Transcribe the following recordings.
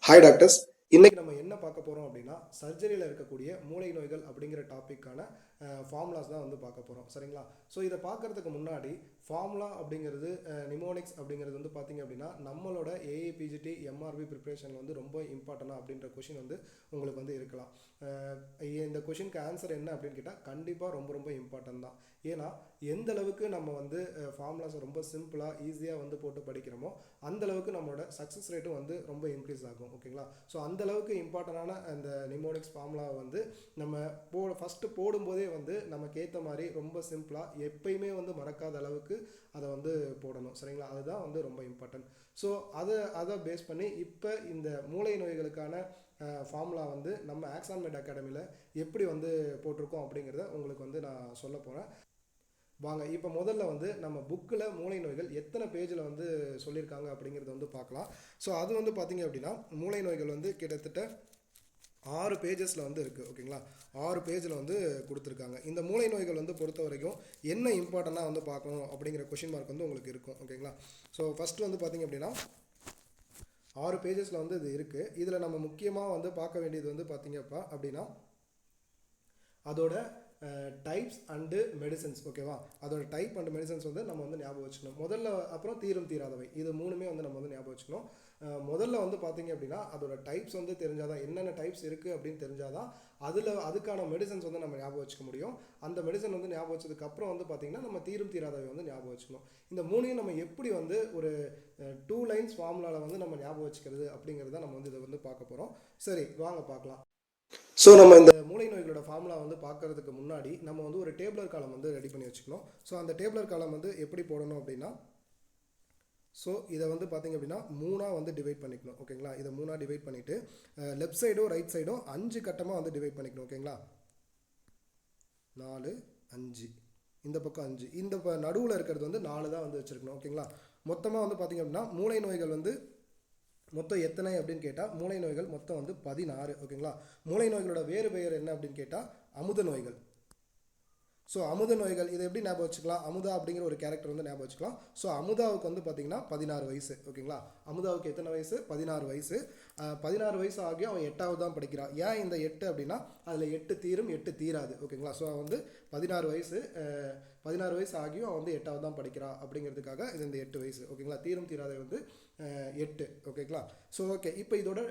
Hi doctors. இன்னைக்கு நம்ம என்ன பார்க்க போகிறோம் அப்படின்னா சர்ஜரியில் இருக்கக்கூடிய மூளை நோய்கள் அப்படிங்கிற டாப்பிக்கான ஃபார்முலாஸ் தான் வந்து பார்க்க போகிறோம். சரிங்களா? ஸோ இதை பார்க்கறதுக்கு முன்னாடி ஃபார்முலா அப்படிங்கிறது நிமோனிக்ஸ் அப்படிங்கிறது வந்து பார்த்தீங்க அப்படின்னா நம்மளோட ஏஏபிஜிடி எம்ஆர்பி ப்ரிப்ரேஷனில் வந்து ரொம்ப இம்பார்ட்டண்டாக அப்படின்ற கொஷின் வந்து உங்களுக்கு வந்து இருக்கலாம். இந்த கொஷினுக்கு ஆன்சர் என்ன அப்படின்னு கேட்டால் கண்டிப்பாக ரொம்ப ரொம்ப இம்பார்ட்டன்ட் தான். ஏன்னா எந்த அளவுக்கு நம்ம வந்து ஃபார்முலாஸை ரொம்ப சிம்பிளாக ஈஸியாக வந்து போட்டு படிக்கிறோமோ அந்த அளவுக்கு நம்மளோட சக்ஸஸ் ரேட்டும் வந்து ரொம்ப இன்க்ரீஸ் ஆகும். ஓகேங்களா? ஸோ அந்த அளவுக்கு இம்பார்ட்டண்டான அந்த நிமோனிக்ஸ் ஃபார்முலாவை வந்து நம்ம ஃபஸ்ட்டு போடும்போதே வந்து நமக்கு ஏற்ற மாதிரி ரொம்ப சிம்பிளாக எப்பயுமே வந்து மறக்காத அளவுக்கு அதை வந்து போடணும். சரிங்களா? அதுதான் வந்து ரொம்ப இம்பார்ட்டன்ட். ஸோ அதை பேஸ் பண்ணி இப்போ இந்த மூளை நோய்களுக்கான ஃபார்முலா வந்து நம்ம ஆக்ஸான்மெட் அகாடமியில் எப்படி வந்து போட்டிருக்கோம் அப்படிங்கிறத உங்களுக்கு வந்து நான் சொல்ல போகிறேன். வாங்க இப்போ முதல்ல வந்து நம்ம புக்கில் மூளை நோய்கள் எத்தனை பேஜில் வந்து சொல்லியிருக்காங்க அப்படிங்கிறத வந்து பார்க்கலாம். ஸோ அது வந்து பார்த்தீங்க அப்படின்னா மூளை நோய்கள் வந்து கிட்டத்தட்ட 6 பேஜஸில் வந்து இருக்குது. ஓகேங்களா? 6 பேஜில் வந்து கொடுத்துருக்காங்க. இந்த மூளை நோய்கள் வந்து பொறுத்த வரைக்கும் என்ன இம்பார்ட்டண்ட்டாக வந்து பார்க்கணும் அப்படிங்கிற கொஷின் மார்க் வந்து உங்களுக்கு இருக்கும். ஓகேங்களா? ஸோ ஃபஸ்ட்டு வந்து பார்த்தீங்க அப்படின்னா 6 பேஜஸில் வந்து இது இருக்குது. இதில் நம்ம முக்கியமாக வந்து பார்க்க வேண்டியது வந்து பார்த்தீங்கப்பா அப்படின்னா அதோட டைப்ஸ் அண்டு மெடிசன்ஸ். ஓகேவா? அதோட டைப் அண்ட் மெடிசன்ஸ் வந்து நம்ம வந்து ஞாபகம் வச்சுக்கணும் முதல்ல. அப்புறம் தீரும் தீராதவை, இது மூணுமே வந்து நம்ம வந்து ஞாபகம் வச்சுக்கணும். முதல்ல வந்து பார்த்தீங்க அப்படின்னா அதோட டைப்ஸ் வந்து தெரிஞ்சாதான், என்னென்ன டைப்ஸ் இருக்குது அப்படின்னு தெரிஞ்சாதான் அதுக்கான மெடிசன்ஸ் வந்து நம்ம ஞாபகம் வச்சுக்க முடியும். அந்த மெடிசன் வந்து ஞாபகம் வச்சதுக்கப்புறம் வந்து பார்த்தீங்கன்னா நம்ம தீரும் தீராதவை வந்து ஞாபகம் வச்சுக்கணும். இந்த மூணையும் நம்ம எப்படி வந்து ஒரு 2 லைன்ஸ் ஃபார்முலாவில் வந்து நம்ம ஞாபகம் வச்சுக்கிறது அப்படிங்கிறத நம்ம வந்து இதை வந்து பார்க்க போகிறோம். சரி, வாங்க பார்க்கலாம். ஸோ நம்ம இந்த மூளை நோய்களோட ஃபார்முலா வந்து பார்க்கறதுக்கு முன்னாடி நம்ம வந்து ஒரு டேபிளர் காலம் வந்து ரெடி பண்ணி வச்சுக்கணும். ஸோ அந்த டேபிளர் காலம் வந்து எப்படி போடணும் அப்படின்னா, ஸோ இதை வந்து பார்த்தீங்க அப்படின்னா 3ஆக வந்து டிவைட் பண்ணிக்கணும். ஓகேங்களா? இதை 3ஆக டிவைட் பண்ணிவிட்டு லெஃப்ட் சைடும் ரைட் சைடும் 5 கட்டமாக வந்து டிவைட் பண்ணிக்கணும். ஓகேங்களா? 4 5, இந்த பக்கம் 5, இந்த நடுவில் இருக்கிறது வந்து 4 தான் வந்து வச்சுருக்கணும். ஓகேங்களா? மொத்தமாக வந்து பார்த்தீங்க அப்படின்னா மூளை நோய்கள் வந்து மொத்தம் எத்தனை அப்படின்னு கேட்டால் மூளை நோய்கள் மொத்தம் வந்து 16. ஓகேங்களா? மூளை நோய்களோட வேறு பெயர் என்ன அப்படின்னு கேட்டால் அமுத நோய்கள். ஸோ அமுத நோய்கள் இதை எப்படி ஞாபகம் வச்சுக்கலாம்? அமுதா அப்படிங்கிற ஒரு கேரக்டர் வந்து ஞாபகம் வச்சுக்கலாம். ஸோ அமுதாவுக்கு வந்து பார்த்தீங்கன்னா 16 வயசு. ஓகேங்களா? அமுதாவுக்கு எத்தனை வயசு? 16 வயசு. 16 வயசு ஆகி அவன் 8வது தான் படிக்கிறான். ஏன் இந்த 8 அப்படின்னா அதில் 8 தீரும் 8 தீராது. ஓகேங்களா? ஸோ அவன் வந்து 16 வயசு ஆகியும் அவன் வந்து 8வது தான் படிக்கிறான் அப்படிங்கிறதுக்காக இது இந்த 8 வயசு. ஓகேங்களா? தீரும் தீராதை வந்து 8. ஓகேங்களா? ஸோ ஓகே, இப்போ இதோட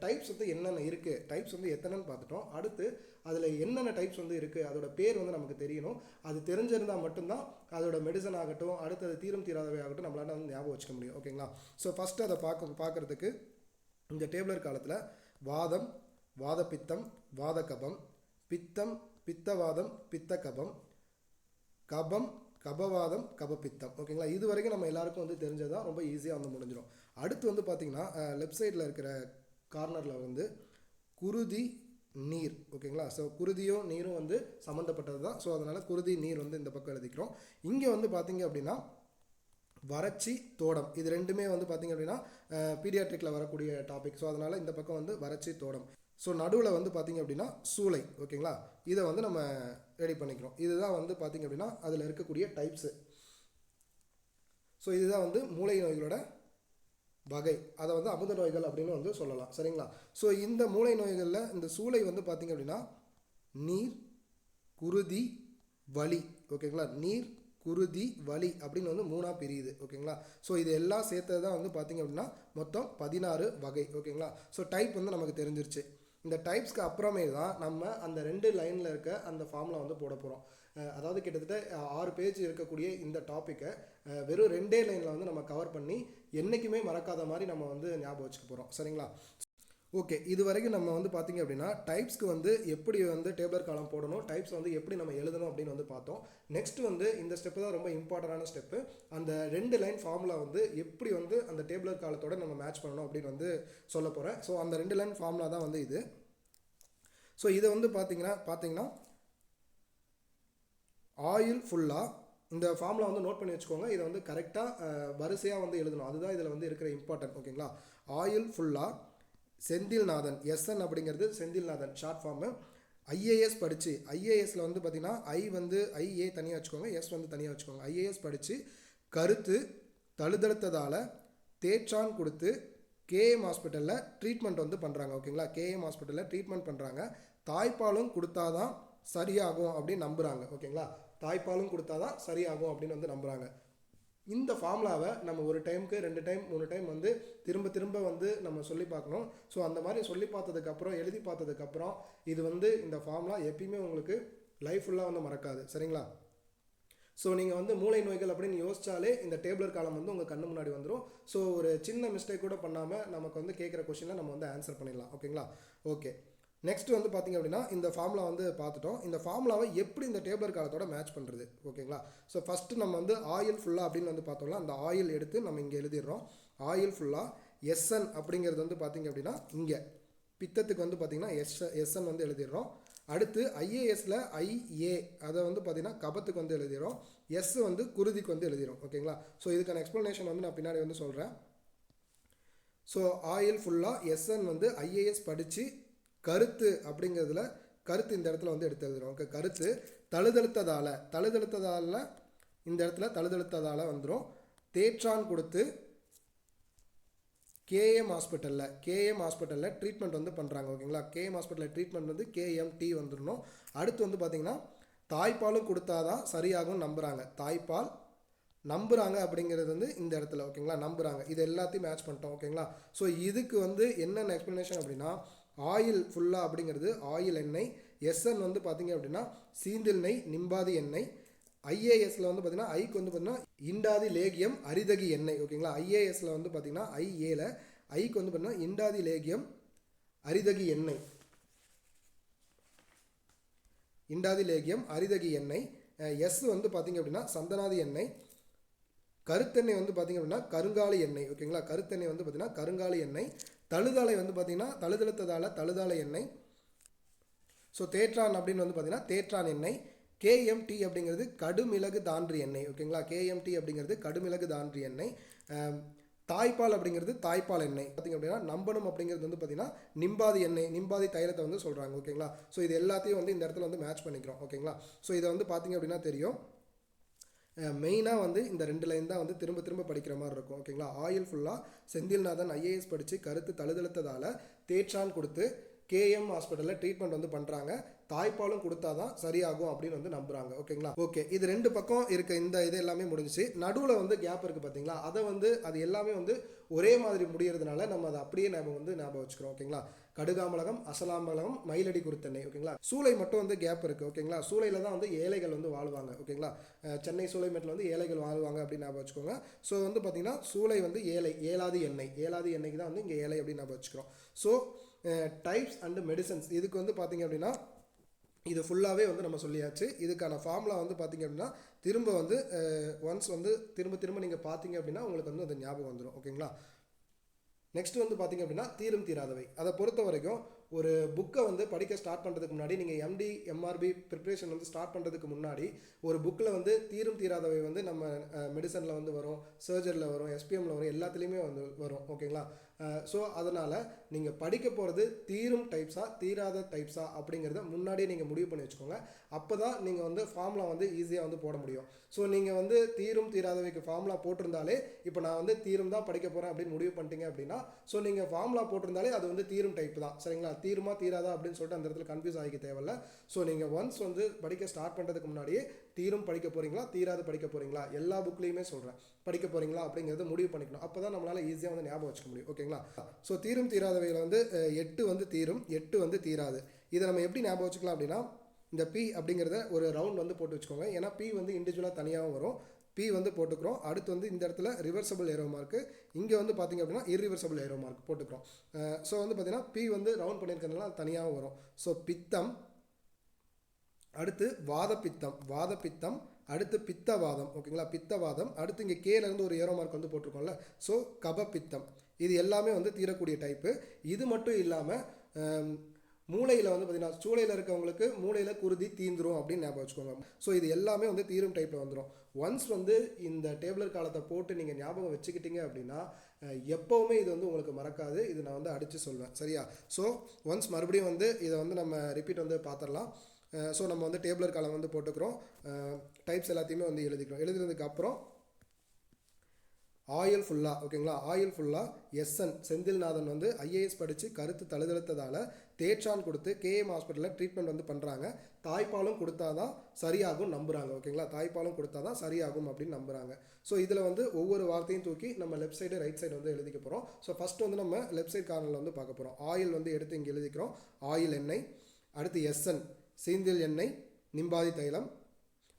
டைப்ஸ் வந்து என்னென்ன இருக்குது, டைப்ஸ் வந்து எத்தனைன்னு பார்த்துட்டோம். அடுத்து அதில் என்னென்ன டைப்ஸ் வந்து இருக்குது அதோட பேர் வந்து நமக்கு தெரியணும். அது தெரிஞ்சிருந்தால் மட்டும்தான் அதோட மெடிசன் ஆகட்டும், அடுத்தது தீரும் தீராதவை ஆகட்டும் நம்மளால வந்து ஞாபகம் வச்சுக்க முடியும். ஓகேங்களா? ஸோ ஃபஸ்ட்டு அதை பார்க்குறதுக்கு இந்த டேபிளர் காலத்தில் வாதம், வாதப்பித்தம், வாதகபம், பித்தம், பித்தவாதம், பித்தகபம், கபம், கபவாதம், கபப்பித்தம். ஓகேங்களா? இது வரைக்கும் நம்ம எல்லாருக்கும் வந்து தெரிஞ்சதான், ரொம்ப ஈஸியாக வந்து முடிஞ்சிடும். அடுத்து வந்து பார்த்தீங்கன்னா லெஃப்ட் சைடில் இருக்கிற கார்னரில் வந்து குருதி, நீர். ஓகேங்களா? ஸோ குருதியும் நீரும் வந்து சம்மந்தப்பட்டது தான். ஸோ அதனால் குருதி, நீர் வந்து இந்த பக்கம் எழுதிக்கிறோம். இங்கே வந்து பார்த்தீங்க அப்படின்னா வறட்சி, தோடம், இது ரெண்டுமே வந்து பார்த்தீங்க அப்படின்னா பீடியாட்ரிக்கில் வரக்கூடிய டாபிக். ஸோ அதனால் இந்த பக்கம் வந்து வறட்சி, தோடம். ஸோ நடுவில் வந்து பார்த்தீங்க அப்படின்னா சூளை. ஓகேங்களா? இதை வந்து நம்ம ரெடி பண்ணிக்கிறோம். இதுதான் வந்து பார்த்தீங்க அப்படின்னா அதில் இருக்கக்கூடிய டைப்ஸு. ஸோ இதுதான் வந்து மூளை நோய்களோட வகை. அதை வந்து அமுத நோய்கள் அப்படின்னு வந்து சொல்லலாம். சரிங்களா? ஸோ இந்த மூளை நோய்களில் இந்த சூளை வந்து பார்த்தீங்க அப்படின்னா நீர், குருதி, வலி. ஓகேங்களா? நீர், குருதி, வலி அப்படின்னு வந்து 3ஆக பிரியுது. ஓகேங்களா? ஸோ இது எல்லாம் சேர்த்தது தான் வந்து பார்த்தீங்க அப்படின்னா மொத்தம் 16 வகை. ஓகேங்களா? ஸோ டைப் வந்து நமக்கு தெரிஞ்சிருச்சு. இந்த டைப்ஸ்க்கு அப்புறமே தான் நம்ம அந்த 2 லைனில் இருக்க அந்த ஃபார்முலா வந்து போட போகிறோம். அதாவது கிட்டத்தட்ட 6 பேஜ் இருக்கக்கூடிய இந்த டாப்பிக்கை வெறும் 2 லைனில் வந்து நம்ம கவர் பண்ணி என்றைக்குமே மறக்காத மாதிரி நம்ம வந்து ஞாபகம் வச்சுக்க போகிறோம். சரிங்களா? ஓகே, இது வரைக்கும் நம்ம வந்து பார்த்திங்க அப்படின்னா டைப்ஸ்க்கு வந்து எப்படி வந்து டேபிளர் காலம் போடணும், டைப்ஸ் வந்து எப்படி நம்ம எழுதணும் அப்படின்னு வந்து பார்த்தோம். நெக்ஸ்ட் வந்து இந்த ஸ்டெப்பு தான் ரொம்ப இம்பார்ட்டண்டான ஸ்டெப்பு. அந்த 2 லைன் ஃபார்முலா வந்து எப்படி வந்து அந்த டேபிளர் காலத்தோட நம்ம மேட்ச் பண்ணணும் அப்படின்னு வந்து சொல்ல போகிறேன். ஸோ அந்த 2 லைன் ஃபார்முலா தான் வந்து இது. ஸோ இதை வந்து பார்த்தீங்கன்னா ஆயில் ஃபுல்லாக இந்த ஃபார்முலா வந்து நோட் பண்ணி வச்சுக்கோங்க. இதை வந்து கரெக்டாக வரிசையாக வந்து எழுதணும். அதுதான் இதில் வந்து இருக்கிற இம்பார்ட்டன்ட். ஓகேங்களா? ஆயில் ஃபுல்லாக செந்தில்நாதன், எஸ்என் அப்படிங்கிறது செந்தில்நாதன் ஷார்ட் ஃபார்மு. ஐஏஎஸ் படித்து, ஐஏஎஸில் வந்து பார்த்திங்கன்னா வந்து ஐஏ தனியாக வச்சுக்கோங்க, எஸ் வந்து தனியாக வச்சுக்கோங்க. ஐஏஎஸ் படித்து கருத்து தழுதழுத்ததால் தேற்றான் கொடுத்து கேஎம் ஹாஸ்பிட்டலில் ட்ரீட்மெண்ட் வந்து பண்ணுறாங்க. ஓகேங்களா, கேஎம் ஹாஸ்பிட்டலில் ட்ரீட்மெண்ட் பண்ணுறாங்க. தாய்ப்பாலும் கொடுத்தாதான் சரியாகும் அப்படின்னு நம்புகிறாங்க. ஓகேங்களா, தாய்ப்பாலும் கொடுத்தாதான் சரியாகும் அப்படின்னு வந்து நம்புகிறாங்க. இந்த ஃபார்முலாவை நம்ம ஒரு டைமுக்கு 2 டைம் 3 டைம் வந்து திரும்ப திரும்ப வந்து நம்ம சொல்லி பார்க்கணும். ஸோ அந்த மாதிரி சொல்லி பார்த்ததுக்கப்புறம் எழுதி பார்த்ததுக்கப்புறம் இது வந்து இந்த ஃபார்முலா எப்பயுமே உங்களுக்கு லைஃப் ஃபுல்லாக வந்து மறக்காது. சரிங்களா? ஸோ நீங்கள் வந்து மூளை நோய்கள் அப்படின்னு யோசிச்சாலே இந்த டேபிளர் காலம் வந்து உங்கள் கண்ணு முன்னாடி வந்துடும். ஸோ ஒரு சின்ன மிஸ்டேக் கூட பண்ணாமல் நமக்கு வந்து கேட்குற கொஷினை நம்ம வந்து ஆன்சர் பண்ணிடலாம். ஓகேங்களா? ஓகே, நெக்ஸ்ட் வந்து பார்த்திங்க அப்படின்னா இந்த ஃபார்முலா வந்து பார்த்துட்டோம். இந்த ஃபார்முலாவை எப்படி இந்த டேபிளர் காலத்தோட மேட்ச் பண்ணுறது? ஓகேங்களா, ஸோ ஃபஸ்ட்டு நம்ம வந்து ஆயில் ஃபுல்லாக அப்படின்னு வந்து பார்த்தோம்னா அந்த ஆயில் எடுத்து நம்ம இங்கே எழுதிடுறோம். ஆயில் ஃபுல்லாக எஸ்என் அப்படிங்கிறது வந்து பார்த்திங்க அப்படின்னா இங்கே பித்தத்துக்கு வந்து பார்த்திங்கன்னா எஸ்என் வந்து எழுதிடுறோம். அடுத்து ஐஏஎஸில் ஐஏ அதை வந்து பார்த்திங்கன்னா கபத்துக்கு வந்து எழுதிடுறோம். எஸ் வந்து குருதிக்கு வந்து எழுதிடும். ஓகேங்களா, ஸோ இதுக்கான எக்ஸ்ப்ளனேஷன் வந்து நான் பின்னாடி வந்து சொல்கிறேன். ஸோ ஆயில் ஃபுல்லாக எஸ்என் வந்து ஐஏஎஸ் படித்து கருத்து அப்படிங்கிறதுல கருத்து இந்த இடத்துல வந்து எடுத்து எழுதுகிறோம். ஓகே, கருத்து தழுதழுத்ததால் இந்த இடத்துல தழுதழுத்ததால் வந்துடும். தேற்றான் கொடுத்து கேஎம் ஹாஸ்பிட்டலில் ட்ரீட்மெண்ட் வந்து பண்ணுறாங்க. ஓகேங்களா, கேஎம் ஹாஸ்பிட்டலில் ட்ரீட்மெண்ட் வந்து கேஎம்டி வந்துடணும். அடுத்து வந்து பார்த்திங்கன்னா தாய்ப்பாலும் கொடுத்தாதான் சரியாகும் நம்புகிறாங்க. தாய்ப்பால் நம்புகிறாங்க அப்படிங்கிறது வந்து இந்த இடத்துல. ஓகேங்களா, நம்புகிறாங்க. இது எல்லாத்தையும் மேட்ச் பண்ணிட்டோம். ஓகேங்களா, ஸோ இதுக்கு வந்து என்னென்ன எக்ஸ்ப்ளனேஷன் அப்படின்னா ஆயில் ஃபுல்லாக அப்படிங்கிறது ஆயில் எண்ணெய், எஸ்என் வந்து பார்த்திங்க அப்படின்னா சீந்தில் நெய் நிம்பாதி எண்ணெய், ஐஏஎஸில் வந்து பார்த்திங்கன்னா ஐக்கு வந்து பார்த்திங்கன்னா இண்டாதி லேகியம் அரிதகி எண்ணெய். ஓகேங்களா, ஐஏஎஸில் வந்து பார்த்திங்கன்னா ஐஏல ஐக்கு வந்து பார்த்திங்கன்னா இண்டாதி லேகியம் அரிதகி எண்ணெய், இண்டாதி லேகியம் அரிதகி எண்ணெய். எஸ் வந்து பார்த்திங்க அப்படின்னா சந்தனாதி எண்ணெய். கருத்தெண்ணெய் வந்து பார்த்திங்க அப்படின்னா கருங்காலி எண்ணெய். ஓகேங்களா, கருத்தெண்ணெய் வந்து பார்த்திங்கன்னா கருங்காலி எண்ணெய். தழுதாலை வந்து பார்த்திங்கன்னா தழுதழுத்ததால எண்ணெய். ஸோ தேற்றான் அப்படின்னு வந்து பார்த்திங்கன்னா தேற்றான் எண்ணெய். கேஎம்டி அப்படிங்கிறது கடுமிளகு தான்றி எண்ணெய். ஓகேங்களா, கேஎம்டி அப்படிங்கிறது கடுமிளகு தான்றி எண்ணெய். தாய்ப்பால் அப்படிங்கிறது தாய்ப்பால் எண்ணெய். பார்த்திங்க அப்படின்னா நம்பணும் அப்படிங்கிறது வந்து பார்த்திங்கன்னா நிம்பாதி எண்ணெய், நிம்பாதி தைலத்தை வந்து சொல்கிறாங்க. ஓகேங்களா, ஸோ இது எல்லாத்தையும் வந்து இந்த இடத்துல வந்து மேட்ச் பண்ணிக்கிறோம். ஓகேங்களா, ஸோ இதை வந்து பார்த்திங்க அப்படின்னா தெரியும். மெயினாக வந்து இந்த 2 லைன் தான் வந்து திரும்ப திரும்ப படிக்கிற மாதிரி இருக்கும். ஓகேங்களா, ஆயில் ஃபுல்லாக செந்தில்நாதன் ஐஏஎஸ் படித்து கருத்து தழுதழுத்ததால் தேற்றான் கொடுத்து கேஎம் ஹாஸ்பிட்டலில் ட்ரீட்மெண்ட் வந்து பண்ணுறாங்க. தாய்ப்பாலும் கொடுத்தாதான் சரியாகும் அப்படின்னு வந்து நம்புகிறாங்க. ஓகேங்களா, ஓகே, இது 2 பக்கம் இருக்க இந்த இது எல்லாமே முடிஞ்சிச்சு. நடுவில் வந்து கேப் இருக்குது பார்த்தீங்களா, அதை வந்து அது எல்லாமே வந்து ஒரே மாதிரி முடியறதுனால நம்ம அதை அப்படியே ஞாபகம் வச்சுக்கிறோம். ஓகேங்களா, கடுகாமலகம், அசலாம்பலகம், மயிலடி குருத்தெண்ணெய். ஓகேங்களா, சூளை மட்டும் வந்து கேப் இருக்குது. ஓகேங்களா, சூளையில் தான் வந்து ஏழைகள் வந்து வாழ்வாங்க. ஓகேங்களா, சென்னை சூளைமேட்டில் வந்து ஏழைகள் வாழ்வாங்க அப்படின்னு ஞாபகம் வச்சுக்கோங்க. ஸோ வந்து பார்த்திங்கன்னா சூளை வந்து ஏலாதி எண்ணெய்க்கு தான் வந்து இங்கே ஏழை அப்படின்னு ஞாபகம் வச்சுக்கிறோம். ஸோ டைப்ஸ் அண்டு மெடிசன்ஸ் இதுக்கு வந்து பார்த்திங்க அப்படின்னா இது ஃபுல்லாகவே வந்து நம்ம சொல்லியாச்சு. இதுக்கான ஃபார்முலா வந்து பார்த்திங்க அப்படின்னா திரும்ப வந்து ஒன்ஸ் வந்து திரும்ப நீங்கள் பார்த்தீங்க அப்படின்னா உங்களுக்கு வந்து அது ஞாபகம் வந்துடும். ஓகேங்களா, நெக்ஸ்ட் வந்து பார்த்திங்க அப்படின்னா தீரும் தீராதவை. அதை பொறுத்த வரைக்கும் ஒரு புக்கை வந்து படிக்க ஸ்டார்ட் பண்ணுறதுக்கு முன்னாடி நீங்கள் எம்டி எம்ஆர்பி ப்ரிப்ரேஷன் வந்து ஸ்டார்ட் பண்ணுறதுக்கு முன்னாடி ஒரு புக்கில் வந்து தீரும் தீராதவை வந்து நம்ம மெடிசனில் வந்து வரும், சர்ஜரியில் வரும், எஸ்பிஎம்மில் வரும், எல்லாத்துலேயுமே வந்து வரும். ஓகேங்களா, ஸோ அதனால் நீங்கள் படிக்க போகிறது தீரும் டைப்ஸா தீராத டைப்ஸா அப்படிங்கிறத முன்னாடியே நீங்கள் முடிவு பண்ணி வச்சுக்கோங்க. அப்போ தான் நீங்கள் வந்து ஃபார்முலா வந்து ஈஸியாக வந்து போட முடியும். ஸோ நீங்கள் வந்து தீரும் தீராதவைக்கு ஃபார்முலா போட்டிருந்தாலே இப்போ நான் வந்து தீரும் தான் படிக்க போகிறேன் அப்படின்னு முடிவு பண்ணிட்டீங்க அப்படின்னா ஸோ நீங்கள் ஃபார்முலா போட்டிருந்தாலே அது வந்து தீரும் டைப் தான். சரிங்களா, தீருமா தீராதா அப்படின்னு சொல்லிட்டு அந்த இடத்துல கன்ஃபியூஸ் ஆகிக்க தேவையில்ல. ஸோ நீங்கள் ஒன்ஸ் வந்து படிக்க ஸ்டார்ட் பண்ணுறதுக்கு முன்னாடியே தீரும் படிக்க போகிறீங்களா தீராது படிக்க போகிறீங்களா எல்லா புக்லேயுமே சொல்கிறேன் படிக்க போகிறீங்களா அப்படிங்கிறத முடிவு பண்ணிக்கணும். அப்போ தான் நம்மளால் ஈஸியாக வந்து ஞாபகம் வச்சுக்க முடியும். ஓகேங்களா, ஸோ தீரும் தீராதவையில் வந்து 8 வந்து தீரும், 8 வந்து தீராது. இதை நம்ம எப்படி ஞாபகம் வச்சுக்கலாம் அப்படின்னா இந்த பி அப்படிங்கிறத ஒரு ரவுண்ட் வந்து போட்டு வச்சுக்கோங்க. ஏன்னா பி வந்து இண்டிவிஜுவலாக தனியாகவும் வரும். பி வந்து போட்டுக்கிறோம். அடுத்து வந்து இந்த இடத்துல ரிவர்சபிள் ஏரோ மார்க்கு, இங்கே வந்து பார்த்திங்க அப்படின்னா இர்ரிவர்சபிள் ஏரோ மார்க் போட்டுக்கிறோம். ஸோ வந்து பார்த்திங்கன்னா பி வந்து ரவுண்ட் பண்ணியிருக்கிறதுனால அது தனியாகவும் வரும். ஸோ பித்தம், அடுத்து வாதப்பித்தம், அடுத்து பித்தவாதம். ஓகேங்களா, பித்தவாதம். அடுத்து இங்கே கேலேருந்து ஒரு ஏரோ மார்க் வந்து போட்டிருக்கோம்ல, ஸோ கபப்பித்தம். இது எல்லாமே வந்து தீரக்கூடிய டைப்பு. இது மட்டும் இல்லாமல் மூளையில் வந்து பார்த்திங்கன்னா சூளையில் இருக்கவங்களுக்கு மூளையில் குருதி தீந்துரும் அப்படின்னு ஞாபகம் வச்சுக்கோங்க. ஸோ இது எல்லாமே வந்து தீரும் டைப்பில் வந்துடும். ஒன்ஸ் வந்து இந்த டேபிளர் காலத்தை போட்டு நீங்கள் ஞாபகம் வச்சுக்கிட்டீங்க அப்படின்னா எப்போவுமே இது வந்து உங்களுக்கு மறக்காது. இது நான் வந்து அடித்து சொல்வேன். சரியா, ஸோ ஒன்ஸ் மறுபடியும் வந்து இதை வந்து நம்ம ரிப்பீட் வந்து பார்த்துடலாம். ஸோ நம்ம வந்து டேபிளர் காலம் வந்து போட்டுக்கிறோம். டைப்ஸ் எல்லாத்தையுமே வந்து எழுதிக்கிறோம். எழுதுனதுக்கப்புறம் ஆயில் ஃபுல்லாக ஓகேங்களா, ஆயில் ஃபுல்லாக எஸ்என் செந்தில்நாதன் வந்து ஐஏஎஸ் படித்து கருத்து தழுதழுத்ததால் தேற்றான் கொடுத்து கேஎம் ஹாஸ்பிட்டலில் ட்ரீட்மெண்ட் வந்து பண்ணுறாங்க. தாய்ப்பாலும் கொடுத்தா தான் சரியாகும் நம்புகிறாங்க. ஓகேங்களா, தாய்ப்பாலும் கொடுத்தா தான் சரியாகும் அப்படின்னு நம்புகிறாங்க. ஸோ இதில் வந்து ஒவ்வொரு வார்த்தையும் தூக்கி நம்ம லெஃப்ட் சைடு ரைட் சைடு வந்து எழுதிக்க போகிறோம். ஸோ ஃபஸ்ட்டு வந்து நம்ம லெஃப்ட் சைடு கார்னரில் வந்து பார்க்க போகிறோம். ஆயில் வந்து எடுத்து இங்கே எழுதிக்கிறோம், ஆயில் எண்ணெய். அடுத்து எஸ்என் சீந்தில் எண்ணெய் நிம்பாதி தைலம்.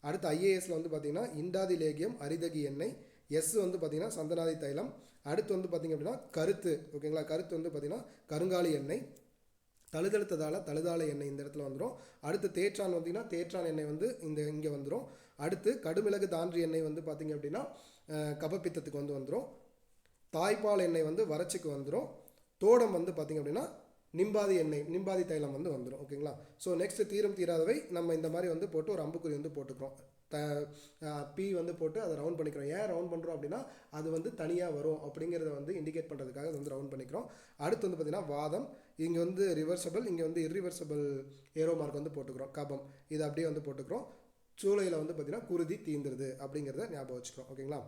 அடுத்து ஐஏஎஸ்ல வந்து பார்த்திங்கன்னா இண்டாதி லேகியம் அரிதகி எண்ணெய். எஸ் வந்து பார்த்திங்கன்னா சந்தனாதி தைலம். அடுத்து வந்து பார்த்திங்க அப்படின்னா கருத்து ஓகேங்களா, கருத்து வந்து பார்த்திங்கன்னா கருங்காலி எண்ணெய். தழுதழுத்ததால் தழுதாலை எண்ணெய் இந்த இடத்துல வந்துடும். அடுத்து தேற்றான் வந்தீங்கன்னா தேற்றான் எண்ணெய் வந்து இங்கே வந்துடும். அடுத்து கடுமிளகு தான்றி எண்ணெய் வந்து பார்த்திங்க அப்படின்னா கபப்பித்தத்துக்கு வந்து வந்துடும். தாய்ப்பால் எண்ணெய் வந்து வறட்சிக்கு வந்துடும். தோடம் வந்து பார்த்திங்க அப்படின்னா நிம்பாதி எண்ணெய் நிம்பாதி தைலம் வந்து வந்துடும். ஓகேங்களா, ஸோ நெக்ஸ்ட் தீரம் தீராதவை நம்ம இந்த மாதிரி வந்து போட்டு ஒரு அம்புக்குறி வந்து போட்டுக்கிறோம். பி வந்து போட்டு அதை ரவுண்ட் பண்ணிக்கிறோம். ஏன் ரவுண்ட் பண்ணுறோம் அப்படின்னா அது வந்து தனியாக வரும் அப்படிங்கிறத வந்து இண்டிகேட் பண்ணுறதுக்காக வந்து ரவுண்ட் பண்ணிக்கிறோம். அடுத்து வந்து பார்த்திங்கன்னா வாதம், இங்கே வந்து ரிவர்சபிள், இங்கே வந்து இர்ரிவர்சபிள் ஏரோ மார்க் வந்து போட்டுக்கிறோம். கபம் இதை அப்படியே வந்து போட்டுக்கிறோம். சூளையில் வந்து பார்த்திங்கன்னா குருதி தீந்துருது அப்படிங்கிறத ஞாபகம் வச்சுக்கிறோம். ஓகேங்களா,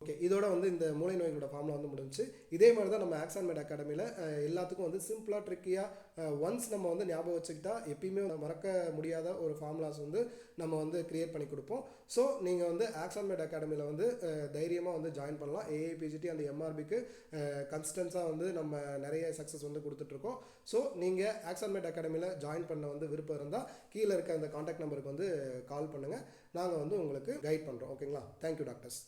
ஓகே, இதோட வந்து இந்த மூளை நோய்களோட ஃபார்முலா வந்து முடிஞ்சு. இதே மாதிரி தான் நம்ம ஆக்ஸான் மெட் அகாடமியில் எல்லாத்துக்கும் வந்து சிம்பிளாக ட்ரிக்கியாக ஒன்ஸ் நம்ம வந்து ஞாபகம் வச்சுக்கிட்டா எப்பயுமே மறக்க முடியாத ஒரு ஃபார்முலாஸ் வந்து நம்ம வந்து க்ரியேட் பண்ணி கொடுப்போம். ஸோ நீங்கள் வந்து ஆக்ஸான் மெட் அகாடமியில் வந்து தைரியமாக வந்து ஜாயின் பண்ணலாம். ஏஐபிஜிடி அந்த எம்ஆர்பிக்கு கன்சிஸ்டன்ஸாக வந்து நம்ம நிறைய சக்ஸஸ் வந்து கொடுத்துட்ருக்கோம். ஸோ நீங்கள் ஆக்ஸான் மெட் அகாடமியில் ஜாயின் பண்ண வந்து விருப்பம் இருந்தால் கீழே இருக்க அந்த காண்டாக்ட் நம்பருக்கு வந்து கால் பண்ணுங்கள். நாங்கள் வந்து உங்களுக்கு கைட் பண்ணுறோம். ஓகேங்களா, தேங்க்யூ டாக்டர்ஸ்.